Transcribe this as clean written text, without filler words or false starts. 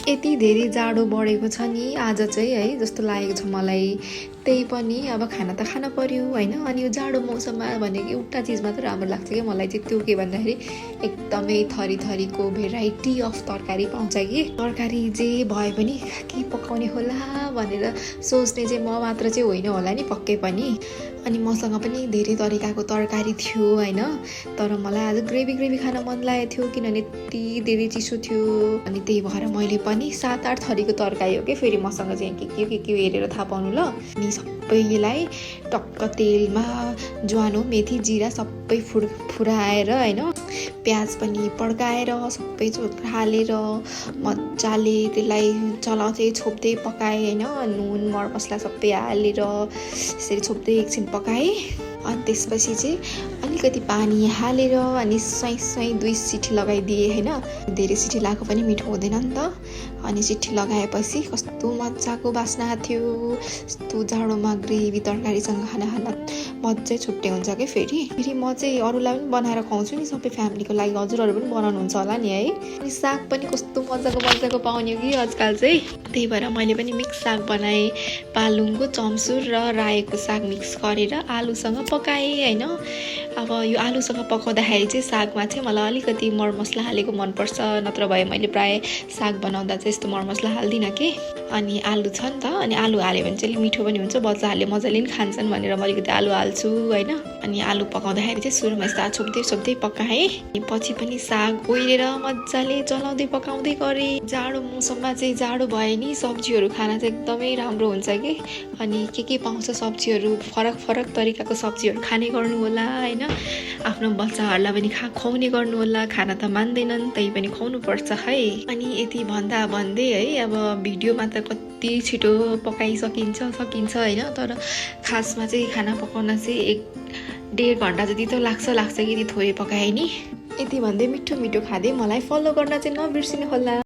यति धेरै जाडो बढेको छ नि आज चाहिँ है जस्तो लागेको छ मलाई। त्यही पनि अब खाना त खान पर्यो होइन। अनि यो जाडो मौसममा भनेको एउटा चिज मात्र राम्रो लाग्छ कि मलाई चाहिँ, त्यो के भन्दाखेरि एकदमै थरी थरीको भेराइटी अफ तरकारी पाउँछ कि। तरकारी जे भए पनि के पकाउने होला भनेर सोच्ने चाहिँ म मात्र चाहिँ होइन होला नि पक्कै पनि। अनि मसँग पनि धेरै तरिकाको तरकारी थियो होइन। तर मलाई आज ग्रेभी खान मन लागेको थियो किनभने यति धेरै चिसो थियो। अनि त्यही भएर मैले पनि 7-8 थरीको तरकारी हो कि फेरि मसँग चाहिँ के हेरेर थाहा पाउनु ल। अनि सबैलाई टक्क तेलमा ज्वानो मेथी जिरा सबै फुराएर होइन, प्याज पनि पड्काएर सबै हालेर मजाले त्यसलाई चलाउँदै छोप्दै पकाएँ होइन। नुन मरमसला सबै हालेर यसरी छोप्दै एकछिन पकाएँ। अनि त्यसपछि चाहिँ अलिकति पानी हालेर अनि स्वाई 2 सिटी लगाइदिएँ होइन। धेरै सिटी लगाएको पनि मिठो हुँदैन नि त। अनि सिटी लगाएपछि कस्तो मजाको बास्ना थियो। यस्तो जाडोमा ग्रेभी तरकारीसँग खाना मजै छुट्टै हुन्छ कि। फेरि म चाहिँ अरूलाई पनि बनाएर खुवाउँछु नि, सबै फ्यामिलीको लागि। हजुरहरू पनि बनाउनुहुन्छ होला नि है। अनि साग पनि कस्तो मजाको पाउने कि आजकल चाहिँ। त्यही भएर मैले पनि मिक्स साग बनाएँ। पालुङको चम्सुर र रायोको साग मिक्स गरेर आलुसँग पकाएँ होइन। अब यो आलुसँग पकाउँदाखेरि चाहिँ सागमा चाहिँ मलाई अलिकति मरमसला हालेको मनपर्छ, नत्र भए मैले प्रायः साग बनाउँदा चाहिँ यस्तो मरमसला हाल्दिनँ कि। अनि आलु छ नि त, अनि आलु हाल्यो भने चाहिँ मिठो पनि हुन्छ, बच्चाहरूले मजाले पनि खान्छन् भनेर म अलिकति आलु हाल्छु होइन। अनि आलु पकाउँदाखेरि चाहिँ सुरुमा यस्तो छोप्दै पकाएँ। पछि पनि साग ओइरेर मजाले चलाउँदै पकाउँदै गरेँ। जाडो मौसममा चाहिँ जाडो भयो नि सब्जीहरू खान चाहिँ एकदमै राम्रो हुन्छ कि। अनि के पाउँछ सब्जीहरू, फरक तरिकाको सब्जीहरू खाने गर्नु होला होइन। आफ्नो बच्चाहरूलाई पनि खुवाउने गर्नु होला। खाना त मान्दैनन्, त्यही पनि खुवाउनु पर्छ है। अनि यति भन्दै है अब भिडियोमा त कति छिटो पकाइसकिन्छ होइन। तर खासमा चाहिँ खाना पकाउन चाहिँ 1.5 घन्टा जति त लाग्छ कि यति थोरै पकाएँ नि। यति भन्दै मिठो खाँदै मलाई फलो गर्न चाहिँ नबिर्सिनु होला।